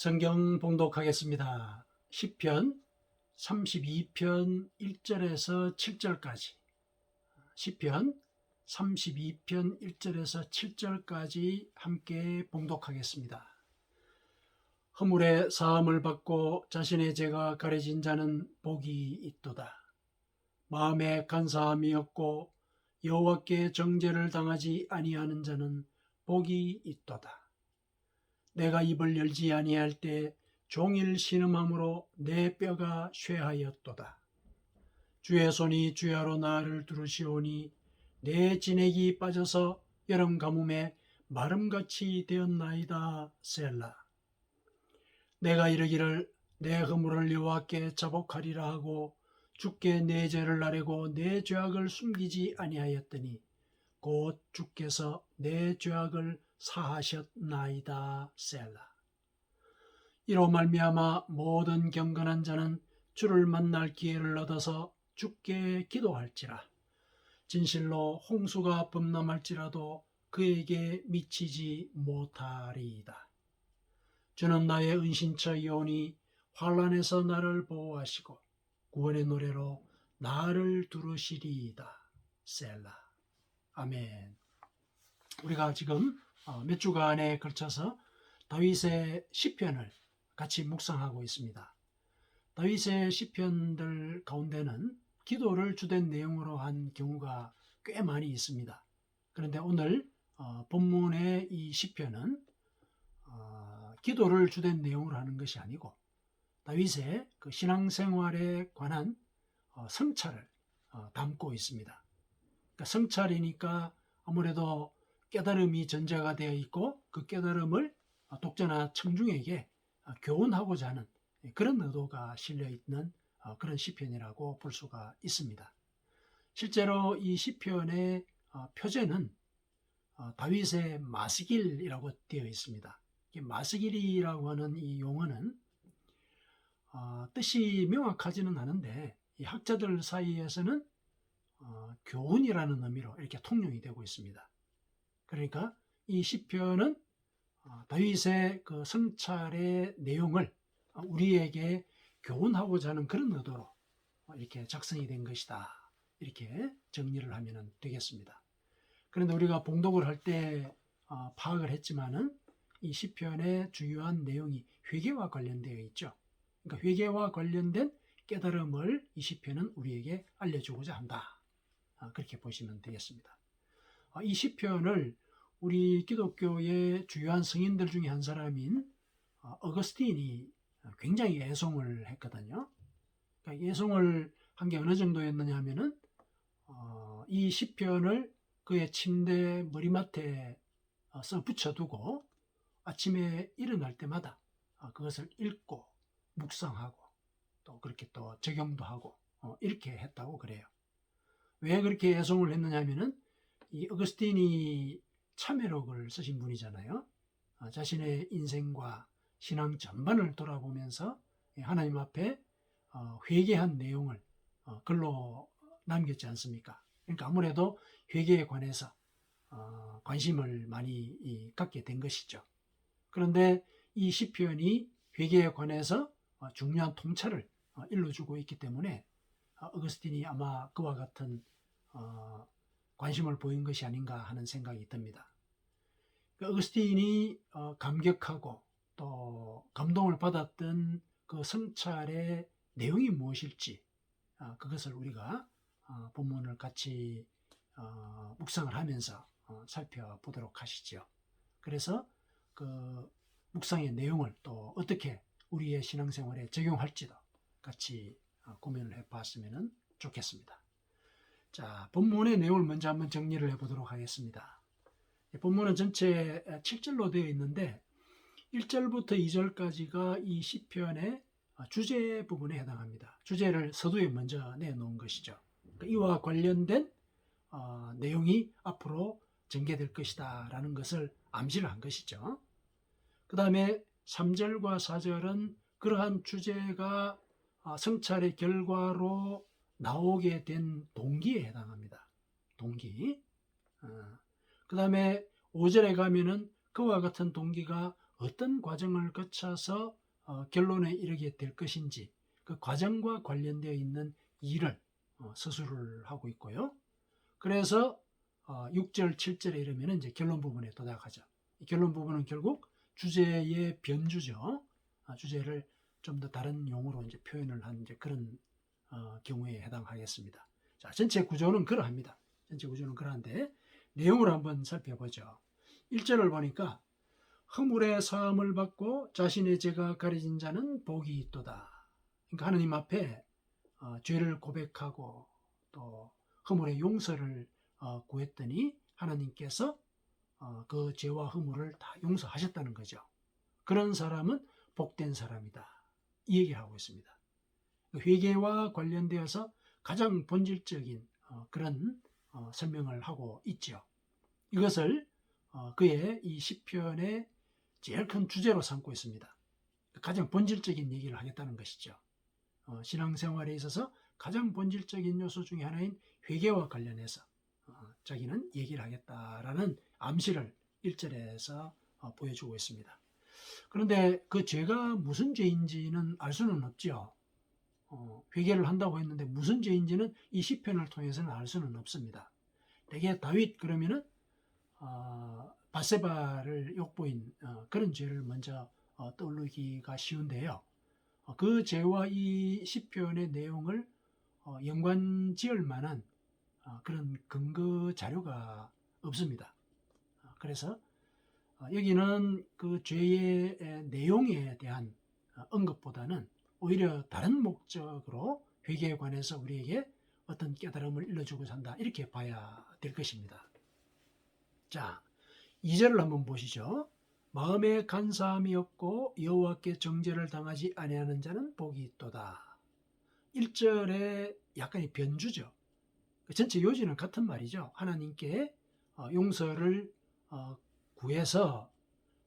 성경 봉독하겠습니다. 시편 32편 1절에서 7절까지. 시편 32편 1절에서 7절까지 함께 봉독하겠습니다. 허물의 사함을 받고 자신의 죄가 가려진 자는 복이 있도다. 마음에 간사함이 없고 여호와께 정죄를 당하지 아니하는 자는 복이 있도다. 내가 입을 열지 아니할 때 종일 신음함으로 내 뼈가 쇠하였도다. 주의 손이 주야로 나를 두르시오니 내 진액이 빠져서 여름 가뭄에 마름같이 되었나이다. 셀라. 내가 이르기를 내 허물을 여호와께 자복하리라 하고 주께 내 죄를 아뢰고 내 죄악을 숨기지 아니하였더니 곧 주께서 내 죄악을 사하셨나이다. 셀라. 이로 말미암아 모든 경건한 자는 주를 만날 기회를 얻어서 주께 기도할지라. 진실로 홍수가 범람할지라도 그에게 미치지 못하리이다. 주는 나의 은신처이오니 환난에서 나를 보호하시고 구원의 노래로 나를 두르시리이다. 셀라. 아멘. 우리가 지금 몇 주간에 걸쳐서 다윗의 시편을 같이 묵상하고 있습니다. 다윗의 시편들 가운데는 기도를 주된 내용으로 한 경우가 꽤 많이 있습니다. 그런데 오늘 본문의 이 시편은 기도를 주된 내용으로 하는 것이 아니고 다윗의 그 신앙생활에 관한 성찰을 담고 있습니다. 그러니까 성찰이니까 아무래도 깨달음이 전제가 되어 있고 그 깨달음을 독자나 청중에게 교훈하고자 하는 그런 의도가 실려 있는 그런 시편이라고 볼 수가 있습니다. 실제로 이 시편의 표제는 다윗의 마스길이라고 되어 있습니다. 마스길이라고 하는 이 용어는 뜻이 명확하지는 않은데 이 학자들 사이에서는 교훈이라는 의미로 이렇게 통용이 되고 있습니다. 그러니까 이 시편은 다윗의 그 성찰의 내용을 우리에게 교훈하고자 하는 그런 의도로 이렇게 작성이 된 것이다. 이렇게 정리를 하면 되겠습니다. 그런데 우리가 봉독을 할 때 파악을 했지만은 이 시편의 주요한 내용이 회개와 관련되어 있죠. 그러니까 회개와 관련된 깨달음을 이 시편은 우리에게 알려주고자 한다. 그렇게 보시면 되겠습니다. 이 시편을 우리 기독교의 주요한 성인들 중에 한 사람인 어거스틴이 굉장히 애송을 했거든요. 그러니까 애송을 한 게 어느 정도였느냐 하면은 이 시편을 그의 침대 머리맡에 써 붙여두고 아침에 일어날 때마다 그것을 읽고 묵상하고 또 그렇게 또 적용도 하고 이렇게 했다고 그래요. 왜 그렇게 애송을 했느냐 하면은 이 어거스틴이 참회록을 쓰신 분이잖아요. 자신의 인생과 신앙 전반을 돌아보면서 하나님 앞에 회개한 내용을 글로 남겼지 않습니까? 그러니까 아무래도 회개에 관해서 관심을 많이 갖게 된 것이죠. 그런데 이 시편이 회개에 관해서 중요한 통찰을 일러주고 있기 때문에 어거스틴이 아마 그와 같은 관심을 보인 것이 아닌가 하는 생각이 듭니다. 어거스틴이 감격하고 또 감동을 받았던 그 성찰의 내용이 무엇일지 그것을 우리가 본문을 같이 묵상을 하면서 살펴보도록 하시죠. 그래서 그 묵상의 내용을 또 어떻게 우리의 신앙생활에 적용할지도 같이 고민을 해봤으면 좋겠습니다. 자, 본문의 내용을 먼저 한번 정리를 해보도록 하겠습니다. 본문은 전체 7절로 되어 있는데 1절부터 2절까지가 이 시편의 주제 부분에 해당합니다. 주제를 서두에 먼저 내놓은 것이죠. 그러니까 이와 관련된 내용이 앞으로 전개될 것이다 라는 것을 암시를 한 것이죠. 그 다음에 3절과 4절은 그러한 주제가 성찰의 결과로 나오게 된 동기에 해당합니다. 동기. 그 다음에 5절에 가면은 그와 같은 동기가 어떤 과정을 거쳐서 결론에 이르게 될 것인지 그 과정과 관련되어 있는 일을 서술을 하고 있고요. 그래서 6절, 7절에 이르면 이제 결론 부분에 도달하죠. 이 결론 부분은 결국 주제의 변주죠. 주제를 좀 더 다른 용어로 이제 표현을 한 이제 그런 경우에 해당하겠습니다. 자, 전체 구조는 그러합니다. 전체 구조는 그러한데 내용을 한번 살펴보죠. 1절을 보니까 허물의 사함을 받고 자신의 죄가 가려진 자는 복이 있도다. 그러니까 하느님 앞에 죄를 고백하고 또 허물의 용서를 구했더니 하나님께서 그 죄와 허물을 다 용서하셨다는 거죠. 그런 사람은 복된 사람이다. 이 얘기를 하고 있습니다. 회개와 관련되어서 가장 본질적인 그런 설명을 하고 있죠. 이것을 그의 이 시편의 제일 큰 주제로 삼고 있습니다. 가장 본질적인 얘기를 하겠다는 것이죠. 신앙생활에 있어서 가장 본질적인 요소 중에 하나인 회개와 관련해서 자기는 얘기를 하겠다라는 암시를 1절에서 보여주고 있습니다. 그런데 그 죄가 무슨 죄인지는 알 수는 없죠. 회개를 한다고 했는데 무슨 죄인지는 이 시편을 통해서는 알 수는 없습니다. 대개 다윗 그러면은 밧세바를 욕보인 그런 죄를 먼저 떠올리기가 쉬운데요. 그 죄와 이 시편의 내용을 연관 지을 만한 그런 근거 자료가 없습니다. 그래서 여기는 그 죄의 내용에 대한 언급보다는 오히려 다른 목적으로 회개에 관해서 우리에게 어떤 깨달음을 일러주고 산다 이렇게 봐야 될 것입니다. 자, 2절을 한번 보시죠. 마음에 간사함이 없고 여호와께 정죄를 당하지 아니하는 자는 복이 있도다. 1절에 약간의 변주죠. 전체 요지는 같은 말이죠. 하나님께 용서를 구해서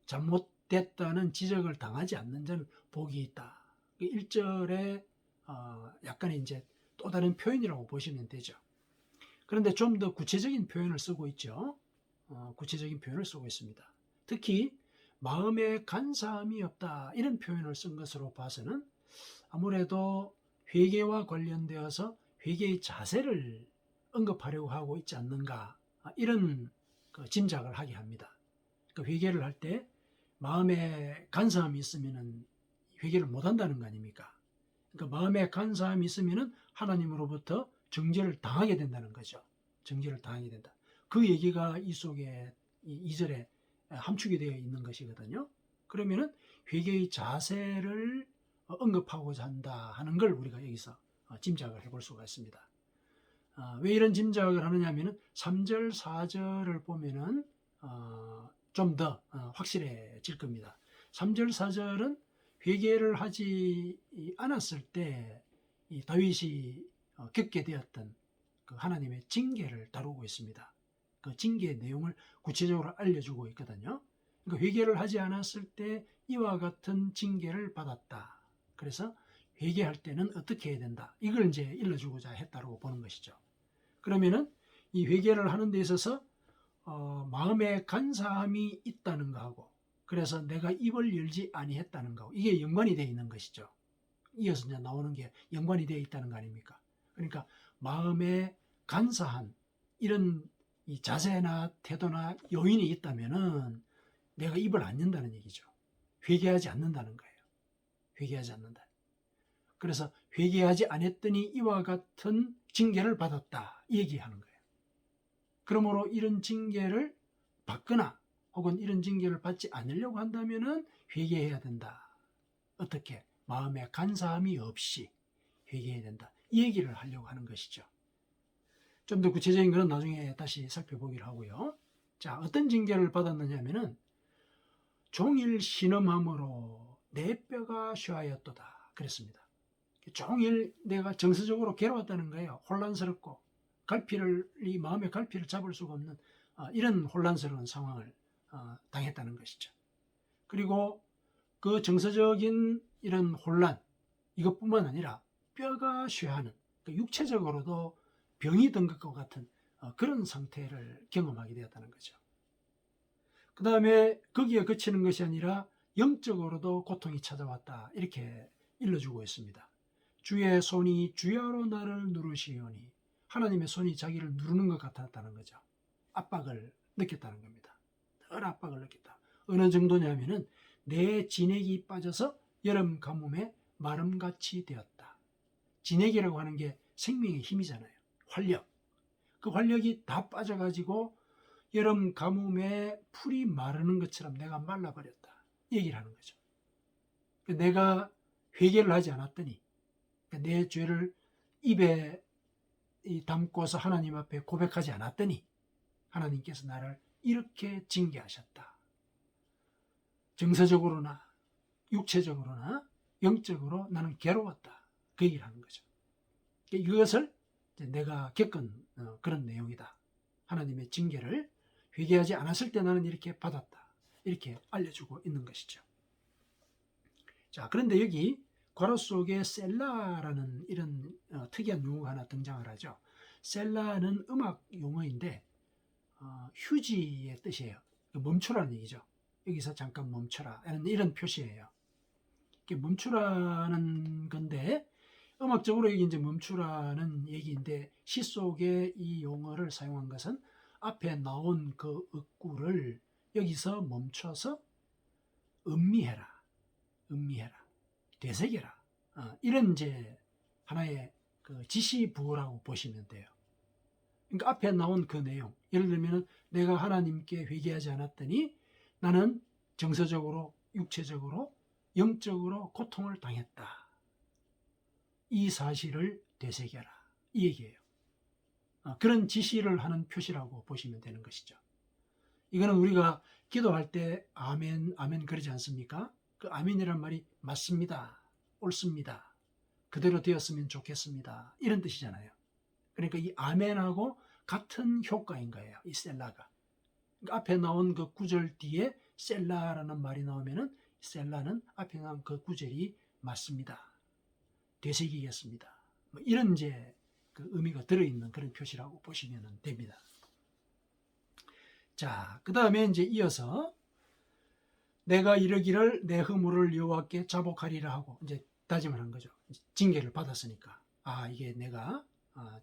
잘못됐다는 지적을 당하지 않는 자는 복이 있다. 1절에 약간의 이제 또 다른 표현이라고 보시면 되죠. 그런데 좀 더 구체적인 표현을 쓰고 있죠. 구체적인 표현을 쓰고 있습니다. 특히 마음에 간사함이 없다 이런 표현을 쓴 것으로 봐서는 아무래도 회개와 관련되어서 회개의 자세를 언급하려고 하고 있지 않는가 이런 짐작을 하게 합니다. 회개를 할 때 마음에 간사함이 있으면 회개를 못한다는 거 아닙니까? 그러니까 마음에 간사함이 있으면 하나님으로부터 정죄를 당하게 된다는 거죠. 정죄를 당하게 된다. 그 얘기가 이 속에 2절에 함축이 되어 있는 것이거든요. 그러면은 회개의 자세를 언급하고자 한다 하는 걸 우리가 여기서 짐작을 해볼 수가 있습니다. 왜 이런 짐작을 하느냐 하면은 3절, 4절을 보면은 좀 더 확실해질 겁니다. 3절, 4절은 회개를 하지 않았을 때 이 다윗이 겪게 되었던 그 하나님의 징계를 다루고 있습니다. 그 징계의 내용을 구체적으로 알려주고 있거든요. 그러니까 회개를 하지 않았을 때 이와 같은 징계를 받았다. 그래서 회개할 때는 어떻게 해야 된다. 이걸 이제 일러주고자 했다고 보는 것이죠. 그러면은 이 회개를 하는 데 있어서 마음에 간사함이 있다는 거하고 그래서 내가 입을 열지 아니했다는 거하고 이게 연관이 되어 있는 것이죠. 이어서 이제 나오는 게 연관이 되어 있다는 거 아닙니까? 그러니까 마음에 간사한 이런 이 자세나 태도나 요인이 있다면은 내가 입을 안 연다는 얘기죠. 회개하지 않는다는 거예요. 회개하지 않는다. 그래서 회개하지 않았더니 이와 같은 징계를 받았다. 이 얘기하는 거예요. 그러므로 이런 징계를 받거나 혹은 이런 징계를 받지 않으려고 한다면은 회개해야 된다. 어떻게? 마음에 간사함이 없이 회개해야 된다. 이 얘기를 하려고 하는 것이죠. 좀 더 구체적인 것은 나중에 다시 살펴보기로 하고요. 자, 어떤 징계를 받았느냐 하면은 종일 신음함으로 내 뼈가 쉬하였도다. 그랬습니다. 종일 내가 정서적으로 괴로웠다는 거예요. 혼란스럽고 이 마음의 갈피를 잡을 수가 없는 이런 혼란스러운 상황을 당했다는 것이죠. 그리고 그 정서적인 이런 혼란 이것뿐만 아니라 뼈가 쉬하는 육체적으로도 병이 든 것과 같은 그런 상태를 경험하게 되었다는 거죠. 그 다음에 거기에 그치는 것이 아니라 영적으로도 고통이 찾아왔다. 이렇게 일러주고 있습니다. 주의 손이 주야로 나를 누르시오니, 하나님의 손이 자기를 누르는 것 같았다는 거죠. 압박을 느꼈다는 겁니다. 늘 압박을 느꼈다. 어느 정도냐면은 내 진액이 빠져서 여름 가뭄에 마름같이 되었다. 진액이라고 하는 게 생명의 힘이잖아요. 활력. 그 활력이 다 빠져가지고 여름 가뭄에 풀이 마르는 것처럼 내가 말라버렸다. 얘기를 하는 거죠. 내가 회개를 하지 않았더니, 내 죄를 입에 담고서 하나님 앞에 고백하지 않았더니 하나님께서 나를 이렇게 징계하셨다. 정서적으로나 육체적으로나 영적으로 나는 괴로웠다. 그 얘기를 하는 거죠. 이것을 내가 겪은 그런 내용이다. 하나님의 징계를 회개하지 않았을 때 나는 이렇게 받았다. 이렇게 알려주고 있는 것이죠. 자, 그런데 여기 괄호 속에 셀라라는 이런 특이한 용어가 하나 등장을 하죠. 셀라는 음악 용어인데 휴지의 뜻이에요. 멈추라는 얘기죠. 여기서 잠깐 멈춰라 이런 표시예요. 멈추라는 건데 음악적으로 여기 이제 멈추라는 얘기인데 시 속에 이 용어를 사용한 것은 앞에 나온 그 억구를 여기서 멈춰서 음미해라, 되새겨라, 이런 이제 하나의 그 지시부호라고 보시면 돼요. 그러니까 앞에 나온 그 내용, 예를 들면 내가 하나님께 회개하지 않았더니 나는 정서적으로, 육체적으로, 영적으로 고통을 당했다. 이 사실을 되새겨라. 이 얘기예요. 그런 지시를 하는 표시라고 보시면 되는 것이죠. 이거는 우리가 기도할 때 아멘, 아멘 그러지 않습니까? 그 아멘이란 말이 맞습니다. 옳습니다. 그대로 되었으면 좋겠습니다. 이런 뜻이잖아요. 그러니까 이 아멘하고 같은 효과인 거예요. 이 셀라가. 그러니까 앞에 나온 그 구절 뒤에 셀라라는 말이 나오면은 셀라는 앞에 나온 그 구절이 맞습니다. 되새기겠습니다. 뭐 이런 이제 그 의미가 들어있는 그런 표시라고 보시면 됩니다. 자, 그 다음에 이제 이어서 내가 이르기를 내 허물을 여호와께 자복하리라 하고 이제 다짐을 한 거죠. 징계를 받았으니까 이게 내가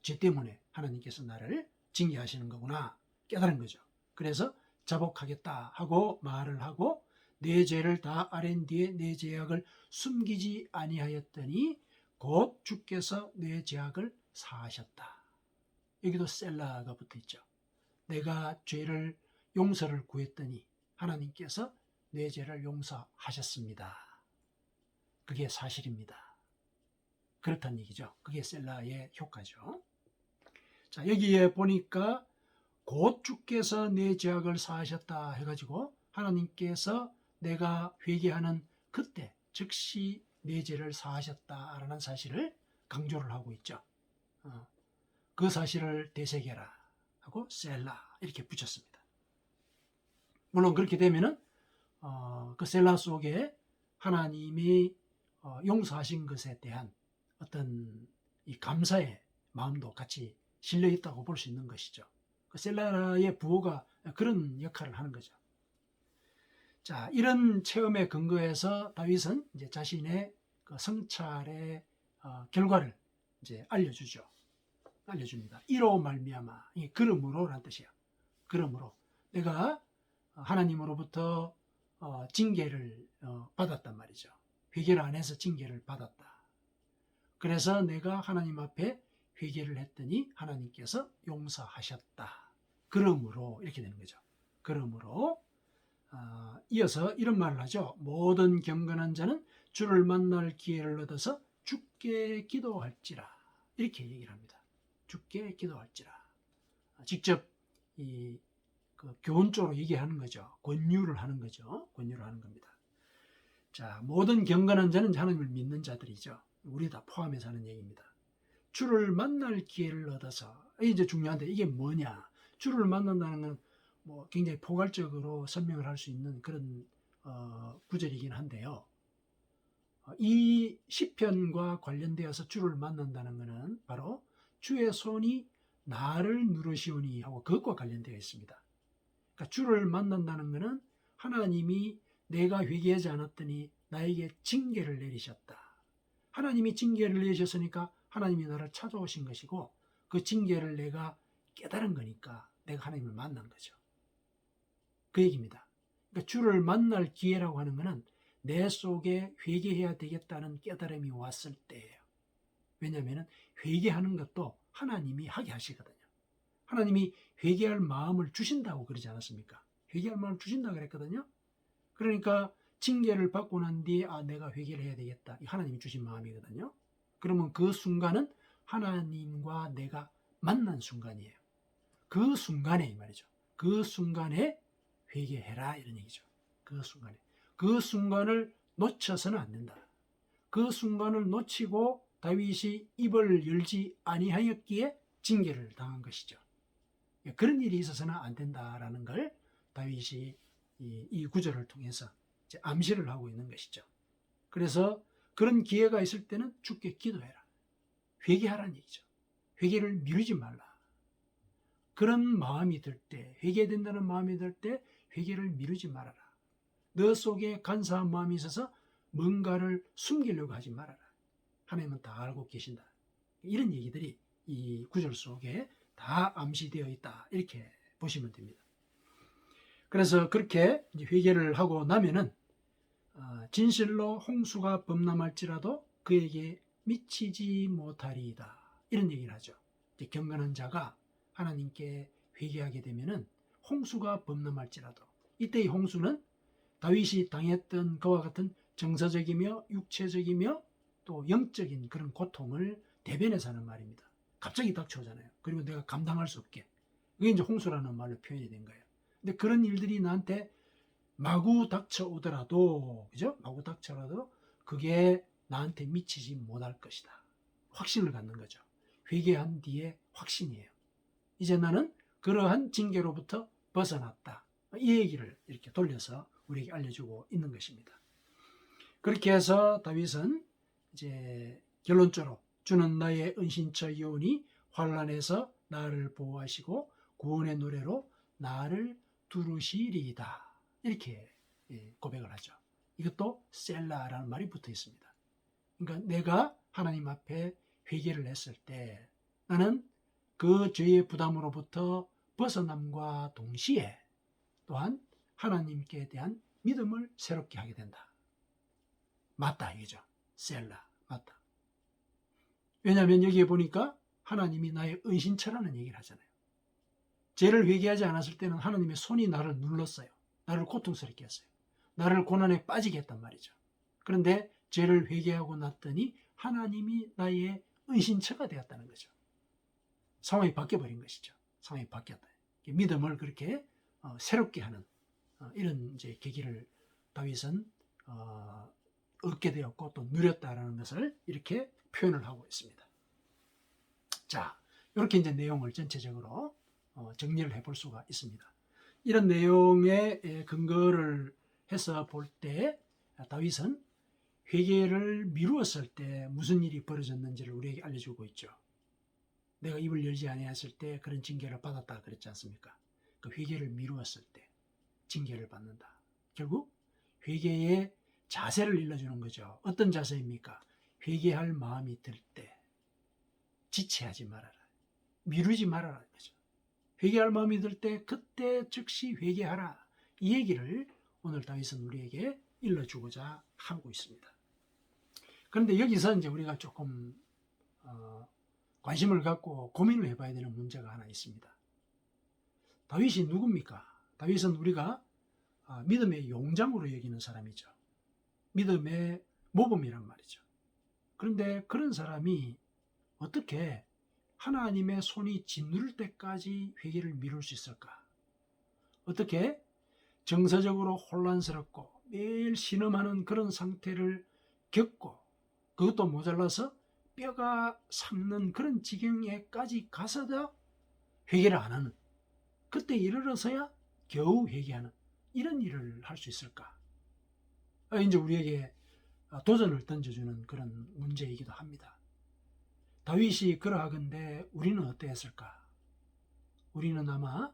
죄 때문에 하나님께서 나를 징계하시는 거구나 깨달은 거죠. 그래서 자복하겠다 하고 말을 하고 내 죄를 다 아랜 뒤에 내 죄악을 숨기지 아니하였더니 곧 주께서 내 죄악을 사하셨다. 여기도 셀라가 붙어 있죠. 내가 죄를 용서를 구했더니 하나님께서 내 죄를 용서하셨습니다. 그게 사실입니다. 그렇다는 얘기죠. 그게 셀라의 효과죠. 자, 여기에 보니까 곧 주께서 내 죄악을 사하셨다 해가지고 하나님께서 내가 회개하는 그때 즉시 내 죄를 사하셨다라는 사실을 강조를 하고 있죠. 그 사실을 되새겨라 하고 셀라 이렇게 붙였습니다. 물론 그렇게 되면은 그 셀라 속에 하나님이 용서하신 것에 대한 어떤 이 감사의 마음도 같이 실려 있다고 볼 수 있는 것이죠. 그 셀라의 부호가 그런 역할을 하는 거죠. 자, 이런 체험에 근거해서 다윗은 이제 자신의 그 성찰의 결과를 이제 알려줍니다. 이로 말미암아, 이 그러므로라는 뜻이야. 그러므로 내가 하나님으로부터 징계를 받았단 말이죠. 회개를 안 해서 징계를 받았다. 그래서 내가 하나님 앞에 회개를 했더니 하나님께서 용서하셨다. 그러므로 이렇게 되는 거죠. 그러므로 이어서 이런 말을 하죠. 모든 경건한 자는 주를 만날 기회를 얻어서 주께 기도할지라. 이렇게 얘기를 합니다. 주께 기도할지라. 직접 그 교훈적으로 얘기하는 거죠. 권유를 하는 거죠. 권유를 하는 겁니다. 자, 모든 경건한 자는 하나님을 믿는 자들이죠. 우리 다 포함해서 하는 얘기입니다. 주를 만날 기회를 얻어서 이제 중요한데 이게 뭐냐? 주를 만난다는 건 뭐 굉장히 포괄적으로 설명을 할 수 있는 그런 구절이긴 한데요. 이 시편과 관련되어서 주를 만난다는 것은 바로 주의 손이 나를 누르시오니 하고 그것과 관련되어 있습니다. 그러니까 주를 만난다는 것은 하나님이 내가 회개하지 않았더니 나에게 징계를 내리셨다. 하나님이 징계를 내리셨으니까 하나님이 나를 찾아오신 것이고 그 징계를 내가 깨달은 거니까 내가 하나님을 만난 거죠. 그 얘기입니다. 그러니까 주를 만날 기회라고 하는 것은 내 속에 회개해야 되겠다는 깨달음이 왔을 때예요. 왜냐하면 회개하는 것도 하나님이 하게 하시거든요. 하나님이 회개할 마음을 주신다고 그러지 않았습니까? 회개할 마음을 주신다고 그랬거든요. 그러니까 징계를 받고 난 뒤에 내가 회개를 해야 되겠다. 하나님이 주신 마음이거든요. 그러면 그 순간은 하나님과 내가 만난 순간이에요. 그 순간에 이 말이죠. 그 순간에 회개해라 이런 얘기죠. 그 순간에. 그 순간을 놓쳐서는 안 된다. 그 순간을 놓치고 다윗이 입을 열지 아니하였기에 징계를 당한 것이죠. 그런 일이 있어서는 안 된다라는 걸 다윗이 이 구절을 통해서 이제 암시를 하고 있는 것이죠. 그래서 그런 기회가 있을 때는 주께 기도해라. 회개하라는 얘기죠. 회개를 미루지 말라. 그런 마음이 들 때, 회개된다는 마음이 들 때 회개를 미루지 말아라. 너 속에 간사한 마음이 있어서 뭔가를 숨기려고 하지 말아라. 하나님은 다 알고 계신다. 이런 얘기들이 이 구절 속에 다 암시되어 있다. 이렇게 보시면 됩니다. 그래서 그렇게 이제 회개를 하고 나면은 진실로 홍수가 범람할지라도 그에게 미치지 못하리이다. 이런 얘기를 하죠. 이제 경건한 자가 하나님께 회개하게 되면은 홍수가 범람할지라도 이때의 홍수는 다윗이 당했던 그와 같은 정서적이며 육체적이며 또 영적인 그런 고통을 대변해서 하는 말입니다. 갑자기 닥쳐오잖아요. 그리고 내가 감당할 수 없게. 그게 이제 홍수라는 말로 표현이 된 거예요. 근데 그런 일들이 나한테 마구 닥쳐오더라도, 그죠? 마구 닥쳐오더라도 그게 나한테 미치지 못할 것이다. 확신을 갖는 거죠. 회개한 뒤에 확신이에요. 이제 나는 그러한 징계로부터 벗어났다. 이 얘기를 이렇게 돌려서 우리에게 알려주고 있는 것입니다. 그렇게 해서 다윗은 이제 결론적으로 주는 나의 은신처이오니 환난에서 나를 보호하시고 구원의 노래로 나를 두르시리이다. 이렇게 고백을 하죠. 이것도 셀라라는 말이 붙어 있습니다. 그러니까 내가 하나님 앞에 회개를 했을 때 나는 그 죄의 부담으로부터 벗어남과 동시에 또한 하나님께 대한 믿음을 새롭게 하게 된다. 맞다 이거죠. 셀라 맞다. 왜냐하면 여기에 보니까 하나님이 나의 은신처라는 얘기를 하잖아요. 죄를 회개하지 않았을 때는 하나님의 손이 나를 눌렀어요. 나를 고통스럽게 했어요. 나를 고난에 빠지게 했단 말이죠. 그런데 죄를 회개하고 났더니 하나님이 나의 은신처가 되었다는 거죠. 상황이 바뀌어버린 것이죠. 상황이 바뀌었다. 믿음을 그렇게 새롭게 하는 이런 이제 계기를 다윗은 얻게 되었고 또 누렸다라는 것을 이렇게 표현을 하고 있습니다. 자, 이렇게 이제 내용을 전체적으로 정리를 해볼 수가 있습니다. 이런 내용에 근거를 해서 볼 때 다윗은 회개를 미루었을 때 무슨 일이 벌어졌는지를 우리에게 알려주고 있죠. 내가 입을 열지 아니했을 때 그런 징계를 받았다 그랬지 않습니까? 그 회개를 미루었을 때 징계를 받는다. 결국 회개의 자세를 일러주는 거죠. 어떤 자세입니까? 회개할 마음이 들 때 지체하지 말아라. 미루지 말아라. 거죠. 회개할 마음이 들 때 그때 즉시 회개하라. 이 얘기를 오늘 다윗은 우리에게 일러주고자 하고 있습니다. 그런데 여기서 이제 우리가 조금 관심을 갖고 고민을 해봐야 되는 문제가 하나 있습니다. 다윗이 누굽니까? 다윗은 우리가 믿음의 용장으로 여기는 사람이죠. 믿음의 모범이란 말이죠. 그런데 그런 사람이 어떻게 하나님의 손이 짓누를 때까지 회개를 미룰 수 있을까? 어떻게 정서적으로 혼란스럽고 매일 신음하는 그런 상태를 겪고 그것도 모자라서 뼈가 삭는 그런 지경에까지 가서도 회개를 안 하는, 그때 이르러서야 겨우 회개하는 이런 일을 할 수 있을까? 이제 우리에게 도전을 던져주는 그런 문제이기도 합니다. 다윗이 그러하건대 우리는 어땠을까? 우리는 아마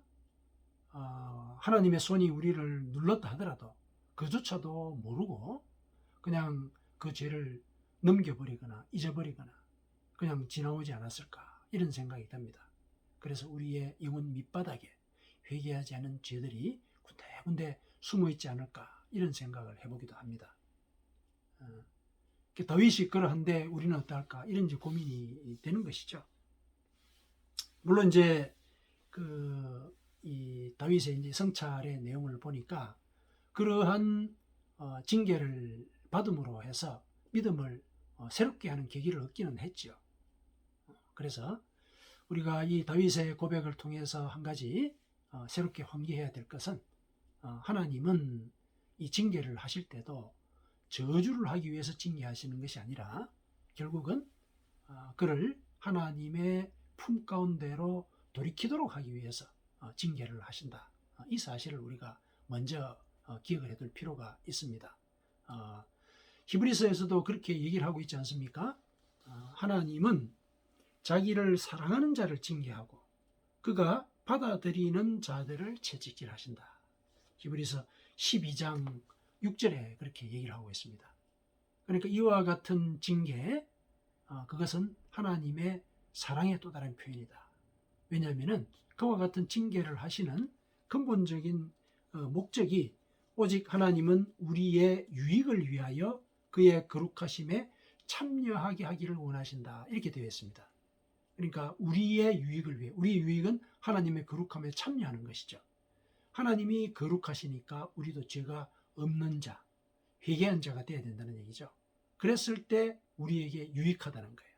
하나님의 손이 우리를 눌렀다 하더라도 그조차도 모르고 그냥 그 죄를 넘겨버리거나 잊어버리거나 그냥 지나오지 않았을까, 이런 생각이 듭니다. 그래서 우리의 영혼 밑바닥에 회개하지 않은 죄들이 군데군데 숨어있지 않을까, 이런 생각을 해보기도 합니다. 다윗이 그러한데 우리는 어떨까, 이런 이제 고민이 되는 것이죠. 물론 이제 이 다윗의 이제 성찰의 내용을 보니까 그러한 징계를 받음으로 해서 믿음을 새롭게 하는 계기를 얻기는 했죠. 그래서 우리가 이 다윗의 고백을 통해서 한 가지 새롭게 환기해야 될 것은, 하나님은 이 징계를 하실 때도 저주를 하기 위해서 징계하시는 것이 아니라 결국은 그를 하나님의 품 가운데로 돌이키도록 하기 위해서 징계를 하신다. 이 사실을 우리가 먼저 기억을 해둘 필요가 있습니다. 히브리서에서도 그렇게 얘기를 하고 있지 않습니까? 하나님은 자기를 사랑하는 자를 징계하고 그가 받아들이는 자들을 채찍질하신다. 히브리서 12장 6절에 그렇게 얘기를 하고 있습니다. 그러니까 이와 같은 징계, 그것은 하나님의 사랑의 또 다른 표현이다. 왜냐하면 그와 같은 징계를 하시는 근본적인 목적이 오직 하나님은 우리의 유익을 위하여 그의 거룩하심에 참여하게 하기를 원하신다, 이렇게 되어 있습니다. 그러니까 우리의 유익을 위해, 우리의 유익은 하나님의 거룩함에 참여하는 것이죠. 하나님이 거룩하시니까 우리도 죄가 없는 자, 회개한 자가 되어야 된다는 얘기죠. 그랬을 때 우리에게 유익하다는 거예요.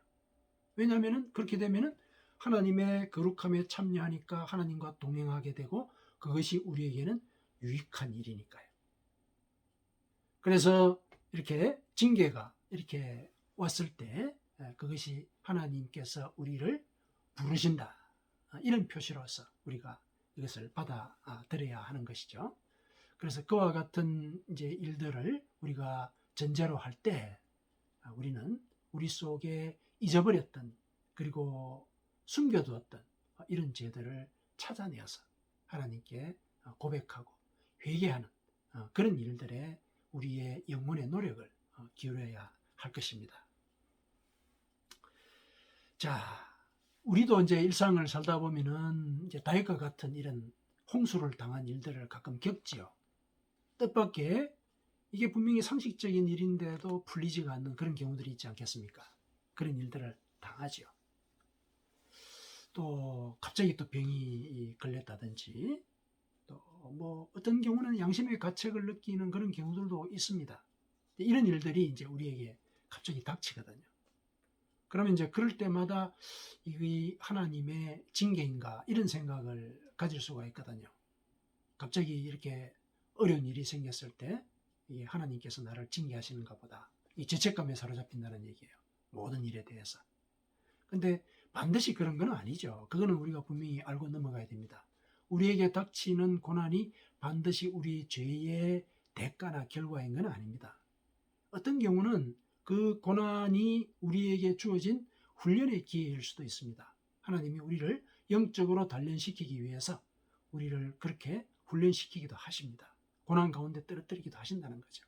왜냐하면 그렇게 되면 하나님의 거룩함에 참여하니까 하나님과 동행하게 되고 그것이 우리에게는 유익한 일이니까요. 그래서 이렇게 징계가 이렇게 왔을 때 그것이 하나님께서 우리를 부르신다, 이런 표시로서 우리가 이것을 받아들여야 하는 것이죠. 그래서 그와 같은 이제 일들을 우리가 전제로 할 때 우리는 우리 속에 잊어버렸던, 그리고 숨겨두었던 이런 죄들을 찾아내어서 하나님께 고백하고 회개하는 그런 일들에 우리의 영혼의 노력을 기울여야 할 것입니다. 자, 우리도 이제 일상을 살다 보면은 이제 다윗과 같은 이런 홍수를 당한 일들을 가끔 겪지요. 뜻밖의, 이게 분명히 상식적인 일인데도 풀리지가 않는 그런 경우들이 있지 않겠습니까? 그런 일들을 당하지요. 또 갑자기 또 병이 걸렸다든지, 또 뭐 어떤 경우는 양심의 가책을 느끼는 그런 경우들도 있습니다. 이런 일들이 이제 우리에게 갑자기 닥치거든요. 그러면 이제 그럴 때마다 이게 하나님의 징계인가, 이런 생각을 가질 수가 있거든요. 갑자기 이렇게 어려운 일이 생겼을 때 하나님께서 나를 징계하시는가 보다, 이 죄책감에 사로잡힌다는 얘기예요. 모든 일에 대해서. 근데 반드시 그런 건 아니죠. 그거는 우리가 분명히 알고 넘어가야 됩니다. 우리에게 닥치는 고난이 반드시 우리 죄의 대가나 결과인 건 아닙니다. 어떤 경우는 그 고난이 우리에게 주어진 훈련의 기회일 수도 있습니다. 하나님이 우리를 영적으로 단련시키기 위해서 우리를 그렇게 훈련시키기도 하십니다. 고난 가운데 떨어뜨리기도 하신다는 거죠.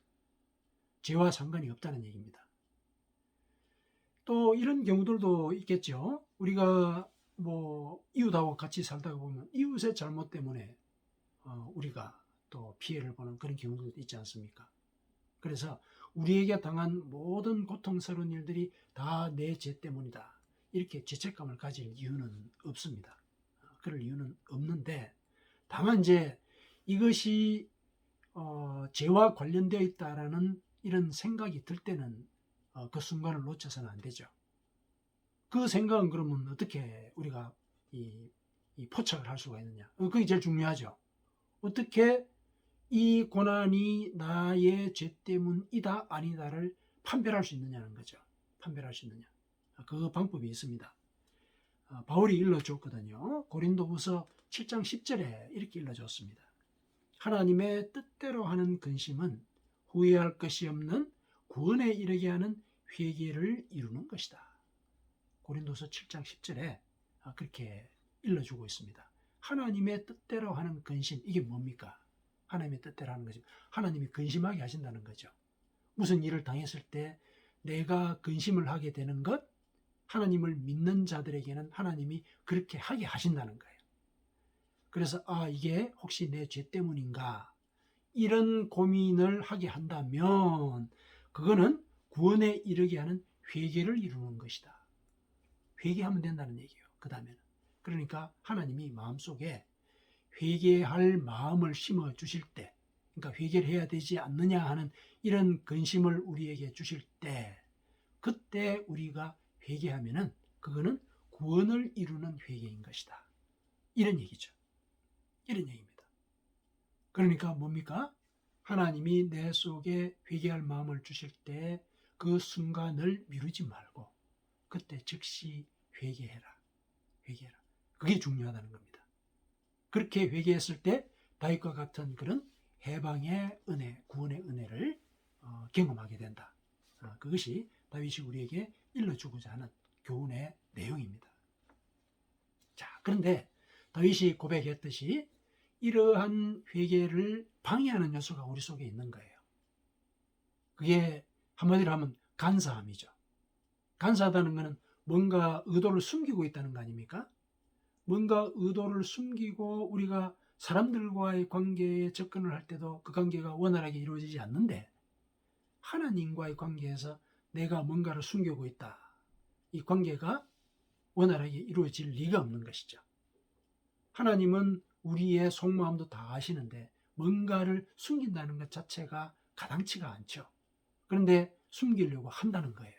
죄와 상관이 없다는 얘기입니다. 또 이런 경우들도 있겠죠. 우리가 뭐 이웃하고 같이 살다가 보면 이웃의 잘못 때문에 우리가 또 피해를 보는 그런 경우도 있지 않습니까? 그래서 우리에게 당한 모든 고통스러운 일들이 다 내 죄 때문이다, 이렇게 죄책감을 가질 이유는 없습니다. 그럴 이유는 없는데, 다만 이제 이것이 죄와 관련되어 있다라는 이런 생각이 들 때는 그 순간을 놓쳐서는 안 되죠. 그 생각은 그러면 어떻게 우리가 이 포착을 할 수가 있느냐? 그게 제일 중요하죠. 어떻게 이 고난이 나의 죄 때문이다 아니다를 판별할 수 있느냐는 거죠. 판별할 수 있느냐. 그 방법이 있습니다. 바울이 일러줬거든요. 고린도후서 7장 10절에 이렇게 일러줬습니다. 하나님의 뜻대로 하는 근심은 후회할 것이 없는 구원에 이르게 하는 회개를 이루는 것이다. 고린도서 7장 10절에 그렇게 일러주고 있습니다. 하나님의 뜻대로 하는 근심, 이게 뭡니까? 하나님의 뜻대로 하는 거죠. 하나님이 근심하게 하신다는 거죠. 무슨 일을 당했을 때 내가 근심을 하게 되는 것, 하나님을 믿는 자들에게는 하나님이 그렇게 하게 하신다는 거예요. 그래서 이게 혹시 내 죄 때문인가, 이런 고민을 하게 한다면 그거는 구원에 이르게 하는 회개를 이루는 것이다. 회개하면 된다는 얘기예요. 그 다음에는. 그러니까 하나님이 마음속에 회개할 마음을 심어 주실 때, 그러니까 회개를 해야 되지 않느냐 하는 이런 근심을 우리에게 주실 때, 그때 우리가 회개하면은 그거는 구원을 이루는 회개인 것이다. 이런 얘기죠. 이런 얘기입니다. 그러니까 뭡니까? 하나님이 내 속에 회개할 마음을 주실 때 그 순간을 미루지 말고 그때 즉시 회개해라. 회개해라. 그게 중요하다는 겁니다. 그렇게 회개했을 때 다윗과 같은 그런 해방의 은혜, 구원의 은혜를 경험하게 된다. 그것이 다윗이 우리에게 일러주고자 하는 교훈의 내용입니다. 자, 그런데 다윗이 고백했듯이 이러한 회개를 방해하는 요소가 우리 속에 있는 거예요. 그게 한마디로 하면 간사함이죠. 간사하다는 것은 뭔가 의도를 숨기고 있다는 거 아닙니까? 뭔가 의도를 숨기고 우리가 사람들과의 관계에 접근을 할 때도 그 관계가 원활하게 이루어지지 않는데, 하나님과의 관계에서 내가 뭔가를 숨기고 있다. 이 관계가 원활하게 이루어질 리가 없는 것이죠. 하나님은 우리의 속마음도 다 아시는데 뭔가를 숨긴다는 것 자체가 가당치가 않죠. 그런데 숨기려고 한다는 거예요.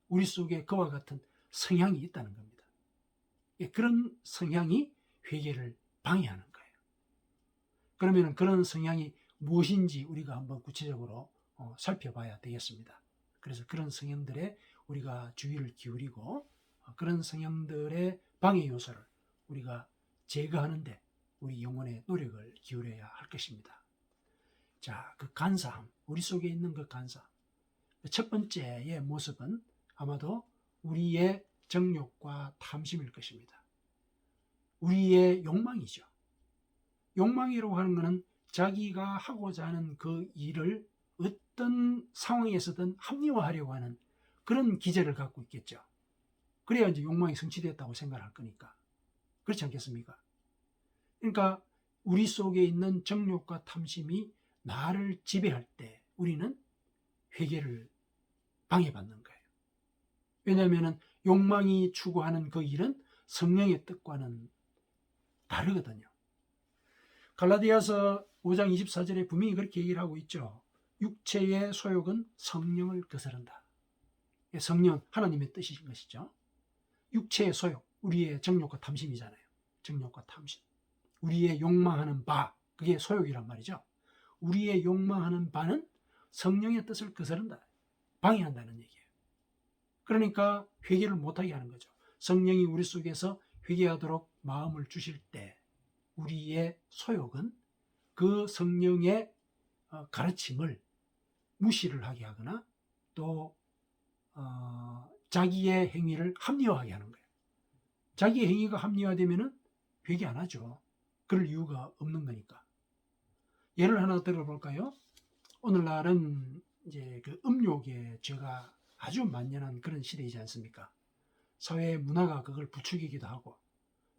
우리 속에 그와 같은 성향이 있다는 겁니다. 그런 성향이 회개를 방해하는 거예요. 그러면 그런 성향이 무엇인지 우리가 한번 구체적으로 살펴봐야 되겠습니다. 그래서 그런 성향들에 우리가 주의를 기울이고 그런 성향들의 방해 요소를 우리가 제거하는데 우리 영혼의 노력을 기울여야 할 것입니다. 자, 그 간사함, 우리 속에 있는 그 간사함. 첫 번째의 모습은 아마도 우리의 정욕과 탐심일 것입니다. 우리의 욕망이죠. 욕망이라고 하는 것은 자기가 하고자 하는 그 일을 어떤 상황에서든 합리화하려고 하는 그런 기제를 갖고 있겠죠. 그래야 이제 욕망이 성취됐다고 생각할 거니까. 그렇지 않겠습니까? 그러니까 우리 속에 있는 정욕과 탐심이 나를 지배할 때 우리는 회개를 방해받는 거예요. 왜냐하면 욕망이 추구하는 그 일은 성령의 뜻과는 다르거든요. 갈라디아서 5장 24절에 분명히 그렇게 얘기를 하고 있죠. 육체의 소욕은 성령을 거스른다. 성령, 하나님의 뜻인 것이죠. 육체의 소욕, 우리의 정욕과 탐심이잖아요. 정욕과 탐심. 우리의 욕망하는 바, 그게 소욕이란 말이죠. 우리의 욕망하는 바는 성령의 뜻을 거스른다. 방해한다는 얘기예요. 그러니까 회개를 못하게 하는 거죠. 성령이 우리 속에서 회개하도록 마음을 주실 때 우리의 소욕은 그 성령의 가르침을 무시를 하게 하거나 또 자기의 행위를 합리화하게 하는 거예요. 자기의 행위가 합리화되면 회개 안 하죠. 그럴 이유가 없는 거니까. 예를 하나 들어볼까요? 오늘날은 이제 그 음욕의 죄가 아주 만연한 그런 시대이지 않습니까? 사회 문화가 그걸 부추기기도 하고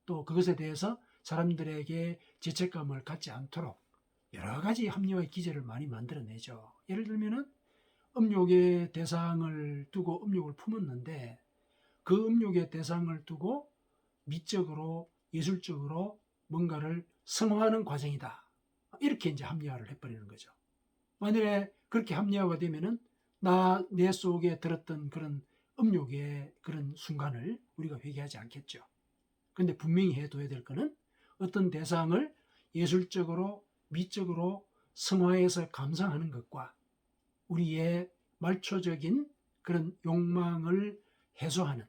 또 그것에 대해서 사람들에게 죄책감을 갖지 않도록 여러 가지 합리화의 기제를 많이 만들어내죠. 예를 들면은 음욕의 대상을 두고 음욕을 품었는데 그 음욕의 대상을 두고 미적으로 예술적으로 뭔가를 성화하는 과정이다. 이렇게 이제 합리화를 해버리는 거죠. 만약에 그렇게 합리화가 되면은 내 속에 들었던 그런 음욕의 그런 순간을 우리가 회개하지 않겠죠. 근데 분명히 해둬야 될 거는 어떤 대상을 예술적으로 미적으로 성화해서 감상하는 것과 우리의 말초적인 그런 욕망을 해소하는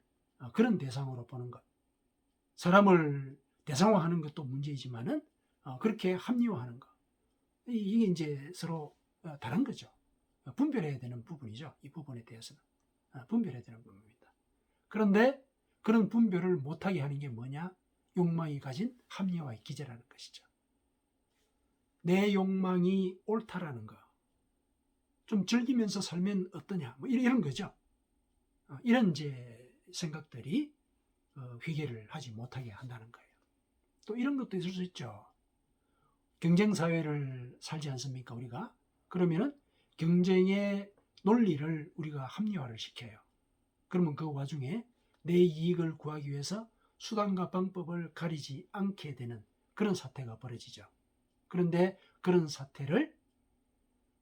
그런 대상으로 보는 것. 사람을 대상화하는 것도 문제이지만은 그렇게 합리화하는 것. 이게 이제 서로 다른 거죠. 분별해야 되는 부분이죠. 이 부분에 대해서는. 분별해야 되는 부분입니다. 그런데 그런 분별을 못하게 하는 게 뭐냐? 욕망이 가진 합리화의 기제라는 것이죠. 내 욕망이 옳다라는 거. 좀 즐기면서 살면 어떠냐. 뭐 이런 거죠. 이런 이제 생각들이 회개를 하지 못하게 한다는 거예요. 또 이런 것도 있을 수 있죠. 경쟁사회를 살지 않습니까, 우리가? 그러면은 경쟁의 논리를 우리가 합리화를 시켜요. 그러면 그 와중에 내 이익을 구하기 위해서 수단과 방법을 가리지 않게 되는 그런 사태가 벌어지죠. 그런데 그런 사태를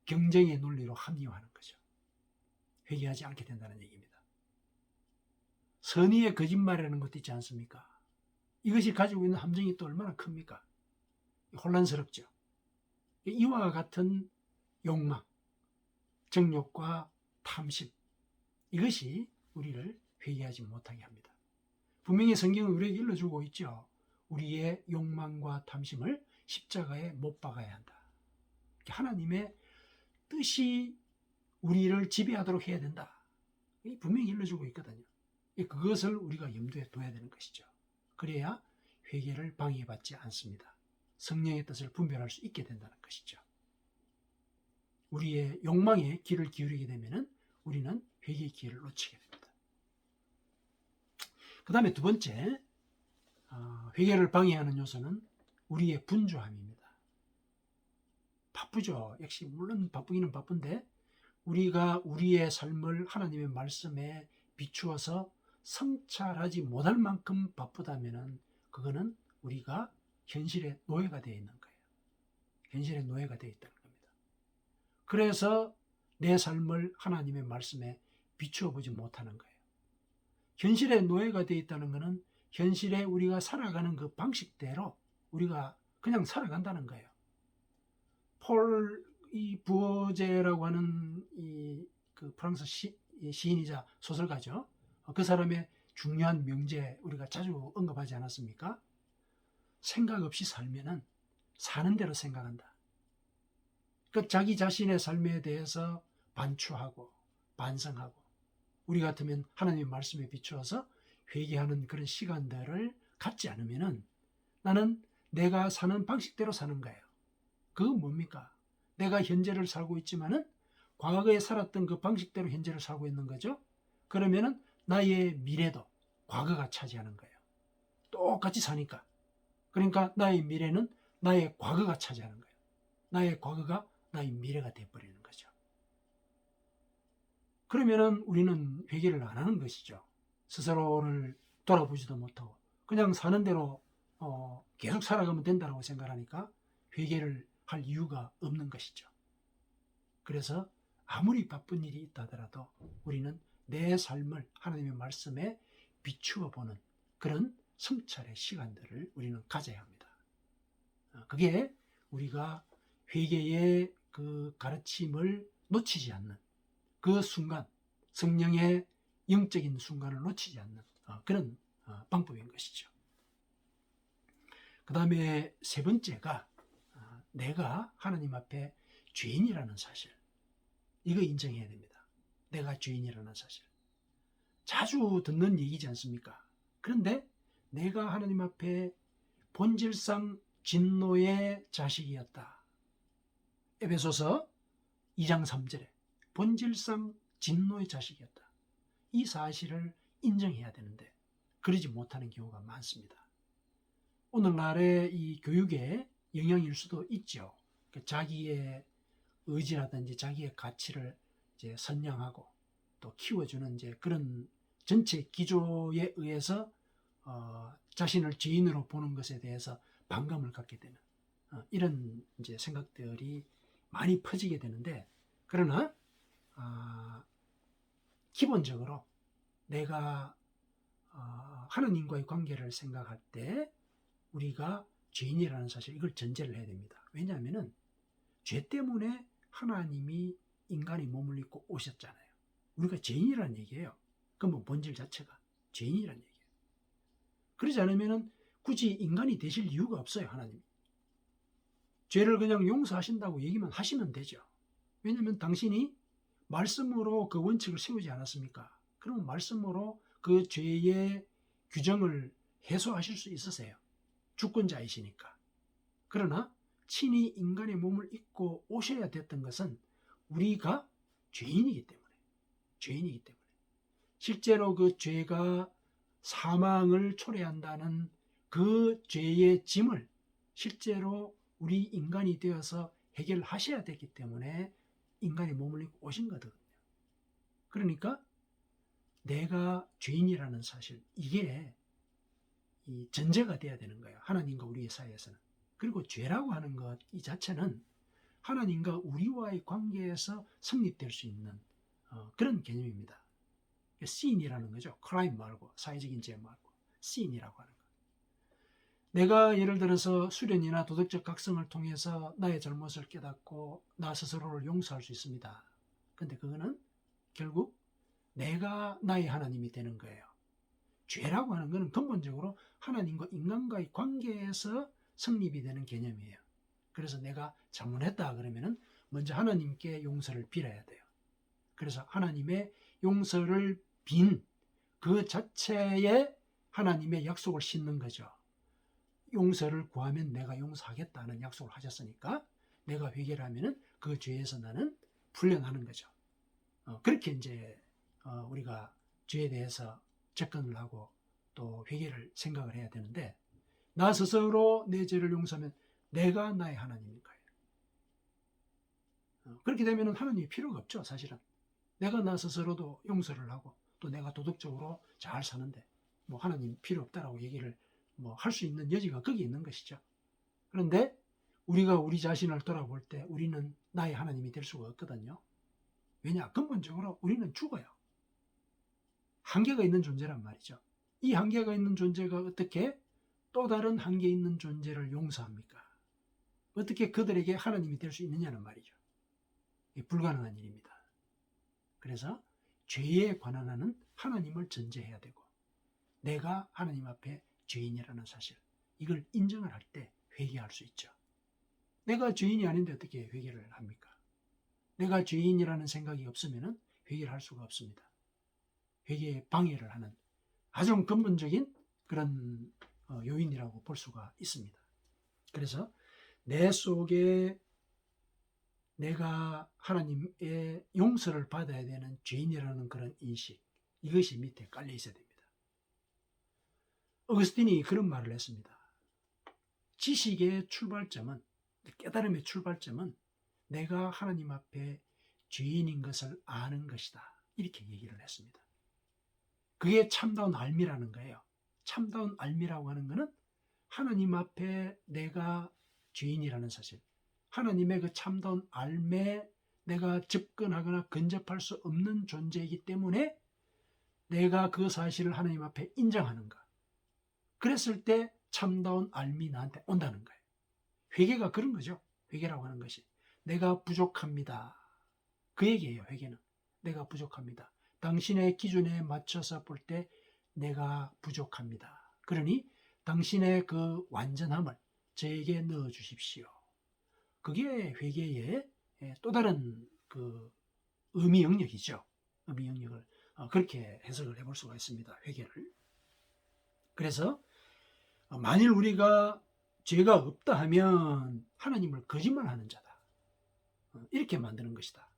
경쟁의 논리로 합리화하는 거죠. 회개하지 않게 된다는 얘기입니다. 선의의 거짓말이라는 것도 있지 않습니까? 이것이 가지고 있는 함정이 또 얼마나 큽니까? 혼란스럽죠. 이와 같은 욕망, 정욕과 탐심, 이것이 우리를 회개하지 못하게 합니다. 분명히 성경은 우리에게 일러주고 있죠. 우리의 욕망과 탐심을 십자가에 못 박아야 한다. 하나님의 뜻이 우리를 지배하도록 해야 된다. 분명히 일러주고 있거든요. 그것을 우리가 염두에 둬야 되는 것이죠. 그래야 회개를 방해받지 않습니다. 성령의 뜻을 분별할 수 있게 된다는 것이죠. 우리의 욕망에 귀를 기울이게 되면 우리는 회개의 기회를 놓치게 됩니다. 그 다음에 두 번째, 회개를 방해하는 요소는 우리의 분주함입니다. 바쁘죠. 역시 물론 바쁘기는 바쁜데 우리가 우리의 삶을 하나님의 말씀에 비추어서 성찰하지 못할 만큼 바쁘다면 그거는 우리가 현실의 노예가 되어 있는 거예요. 현실의 노예가 되어 있다는 겁니다. 그래서 내 삶을 하나님의 말씀에 비추어 보지 못하는 거예요. 현실의 노예가 되어 있다는 것은 현실에 우리가 살아가는 그 방식대로 우리가 그냥 살아간다는 거예요. 폴 부어제라고 하는 그 프랑스 시인이자 소설가죠. 그 사람의 중요한 명제 우리가 자주 언급하지 않았습니까? 생각 없이 살면은 사는 대로 생각한다. 그 자기 자신의 삶에 대해서 반추하고 반성하고 우리 같으면 하나님의 말씀에 비추어서 회개하는 그런 시간들을 갖지 않으면은 나는 내가 사는 방식대로 사는 거예요. 그건 뭡니까? 내가 현재를 살고 있지만은 과거에 살았던 그 방식대로 현재를 살고 있는 거죠. 그러면은 나의 미래도 과거가 차지하는 거예요. 똑같이 사니까. 그러니까 나의 미래는 나의 과거가 차지하는 거예요. 나의 과거가 나의 미래가 돼버리는 거죠. 그러면은 우리는 회개를 안 하는 것이죠. 스스로를 돌아보지도 못하고 그냥 사는 대로 계속 살아가면 된다고 생각하니까 회개를 할 이유가 없는 것이죠. 그래서 아무리 바쁜 일이 있다 하더라도 우리는 내 삶을 하나님의 말씀에 비추어 보는 그런 성찰의 시간들을 우리는 가져야 합니다. 그게 우리가 회개의 그 가르침을 놓치지 않는 그 순간, 성령의 영적인 순간을 놓치지 않는 그런 방법인 것이죠. 그 다음에 세 번째가 내가 하나님 앞에 죄인이라는 사실, 이거 인정해야 됩니다. 내가 죄인이라는 사실. 자주 듣는 얘기지 않습니까? 그런데 내가 하나님 앞에 본질상 진노의 자식이었다. 에베소서 2장 3절에 본질상 진노의 자식이었다. 이 사실을 인정해야 되는데 그러지 못하는 경우가 많습니다. 오늘날의 이 교육의 영향일 수도 있죠. 자기의 의지라든지 자기의 가치를 이제 선양하고 또 키워주는 이제 그런 전체 기조에 의해서 자신을 죄인으로 보는 것에 대해서 반감을 갖게 되는 이런 이제 생각들이 많이 퍼지게 되는데, 그러나 기본적으로 내가 하나님과의 관계를 생각할 때 우리가 죄인이라는 사실, 이걸 전제를 해야 됩니다. 왜냐하면은 죄 때문에 하나님이 인간의 몸을 입고 오셨잖아요. 우리가 죄인이라는 얘기예요. 그럼 본질 자체가 죄인이라는 얘기예요. 그러지 않으면은 굳이 인간이 되실 이유가 없어요. 하나님이 죄를 그냥 용서하신다고 얘기만 하시면 되죠. 왜냐하면 당신이 말씀으로 그 원칙을 세우지 않았습니까? 그러면 말씀으로 그 죄의 규정을 해소하실 수 있으세요. 주권자이시니까. 그러나 친히 인간의 몸을 입고 오셔야 됐던 것은 우리가 죄인이기 때문에 실제로 그 죄가 사망을 초래한다는 그 죄의 짐을 실제로 우리 인간이 되어서 해결하셔야 됐기 때문에 인간의 몸을 입고 오신 거거든요. 그러니까 내가 죄인이라는 사실, 이게 이 전제가 돼야 되는 거예요. 하나님과 우리의 사이에서는. 그리고 죄라고 하는 것 이 자체는 하나님과 우리와의 관계에서 성립될 수 있는 그런 개념입니다. sin이라는 거죠. crime 말고, 사회적인 죄 말고 sin이라고 하는 거. 내가 예를 들어서 수련이나 도덕적 각성을 통해서 나의 잘못을 깨닫고 나 스스로를 용서할 수 있습니다. 근데 그거는 결국 내가 나의 하나님이 되는 거예요. 죄라고 하는 것은 근본적으로 하나님과 인간과의 관계에서 성립이 되는 개념이에요. 그래서 내가 잘못했다 그러면은 먼저 하나님께 용서를 빌어야 돼요. 그래서 하나님의 용서를 빈 그 자체에 하나님의 약속을 싣는 거죠. 용서를 구하면 내가 용서하겠다는 약속을 하셨으니까 내가 회개를 하면은 그 죄에서 나는 풀려나는 거죠. 그렇게 이제 우리가 죄에 대해서 접근을 하고 또 회개를 생각을 해야 되는데, 나 스스로 내 죄를 용서하면 내가 나의 하나님인 거예요. 그렇게 되면 하나님이 필요가 없죠. 사실은 내가 나 스스로도 용서를 하고 또 내가 도덕적으로 잘 사는데 뭐 하나님 필요 없다라고 얘기를 뭐 할 수 있는 여지가 거기 있는 것이죠. 그런데 우리가 우리 자신을 돌아볼 때 우리는 나의 하나님이 될 수가 없거든요. 왜냐? 근본적으로 우리는 죽어요. 한계가 있는 존재란 말이죠. 이 한계가 있는 존재가 어떻게 또 다른 한계 있는 존재를 용서합니까? 어떻게 그들에게 하나님이 될 수 있느냐는 말이죠. 이게 불가능한 일입니다. 그래서 죄에 관한 하는 하나님을 전제해야 되고, 내가 하나님 앞에 죄인이라는 사실, 이걸 인정을 할 때 회개할 수 있죠. 내가 죄인이 아닌데 어떻게 회개를 합니까? 내가 죄인이라는 생각이 없으면 회개를 할 수가 없습니다. 회개에 방해를 하는 아주 근본적인 그런 요인이라고 볼 수가 있습니다. 그래서 내 속에 내가 하나님의 용서를 받아야 되는 죄인이라는 그런 인식, 이것이 밑에 깔려 있어야 됩니다. 어거스틴이 그런 말을 했습니다. 지식의 출발점은, 깨달음의 출발점은 내가 하나님 앞에 죄인인 것을 아는 것이다. 이렇게 얘기를 했습니다. 그게 참다운 알미라는 거예요. 참다운 알미라고 하는 것은 하나님 앞에 내가 죄인이라는 사실, 하나님의 그 참다운 알매 내가 접근하거나 근접할 수 없는 존재이기 때문에 내가 그 사실을 하나님 앞에 인정하는가. 그랬을 때 참다운 알미 나한테 온다는 거예요. 회개가 그런 거죠. 회개라고 하는 것이 내가 부족합니다. 그 얘기예요. 회개는 내가 부족합니다. 당신의 기준에 맞춰서 볼 때 내가 부족합니다. 그러니 당신의 그 완전함을 저에게 넣어 주십시오. 그게 회개의 또 다른 그 의미 영역이죠. 의미 영역을 그렇게 해석을 해볼 수가 있습니다. 회개를. 그래서 만일 우리가 죄가 없다 하면 하나님을 거짓말하는 자다, 이렇게 만드는 것이다.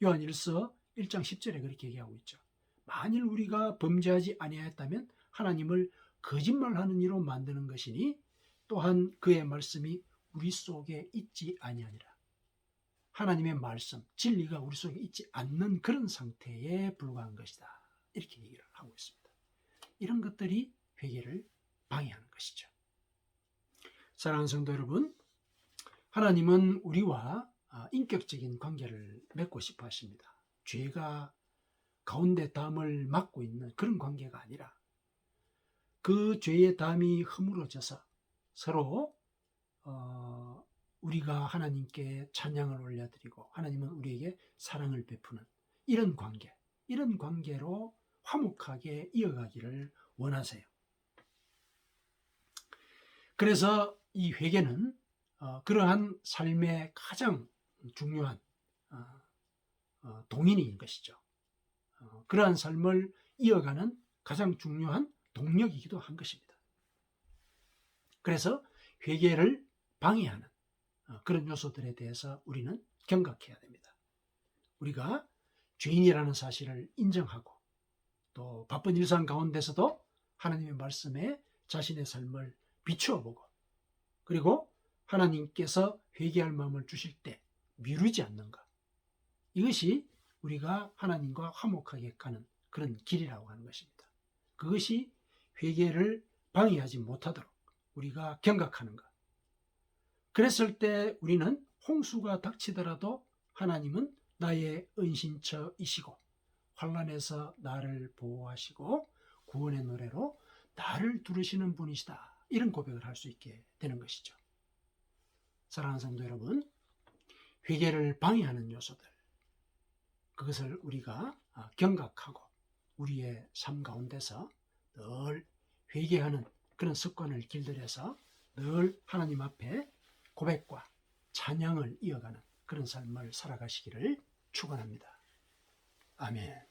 요한 1서 1장 10절에 그렇게 얘기하고 있죠. 만일 우리가 범죄하지 아니하였다면 하나님을 거짓말하는 이로 만드는 것이니 또한 그의 말씀이 우리 속에 있지 아니하니라. 하나님의 말씀, 진리가 우리 속에 있지 않는 그런 상태에 불과한 것이다. 이렇게 얘기를 하고 있습니다. 이런 것들이 회개를 방해하는 것이죠. 사랑하는 성도 여러분, 하나님은 우리와 인격적인 관계를 맺고 싶어 하십니다. 죄가 가운데 담을 막고 있는 그런 관계가 아니라 그 죄의 담이 허물어져서 서로 우리가 하나님께 찬양을 올려드리고 하나님은 우리에게 사랑을 베푸는 이런 관계, 이런 관계로 화목하게 이어가기를 원하세요. 그래서 이 회개는 그러한 삶의 가장 중요한 동인인 것이죠. 그러한 삶을 이어가는 가장 중요한 동력이기도 한 것입니다. 그래서 회개를 방해하는 그런 요소들에 대해서 우리는 경각해야 됩니다. 우리가 죄인이라는 사실을 인정하고 또 바쁜 일상 가운데서도 하나님의 말씀에 자신의 삶을 비추어 보고 그리고 하나님께서 회개할 마음을 주실 때 미루지 않는 것. 이것이 우리가 하나님과 화목하게 가는 그런 길이라고 하는 것입니다. 그것이 회개를 방해하지 못하도록 우리가 경각하는 것. 그랬을 때 우리는 홍수가 닥치더라도 하나님은 나의 은신처이시고 환난에서 나를 보호하시고 구원의 노래로 나를 두르시는 분이시다. 이런 고백을 할 수 있게 되는 것이죠. 사랑하는 성도 여러분, 회개를 방해하는 요소들, 그것을 우리가 경각하고 우리의 삶 가운데서 늘 회개하는 그런 습관을 길들여서 늘 하나님 앞에 고백과 찬양을 이어가는 그런 삶을 살아가시기를 축원합니다. 아멘.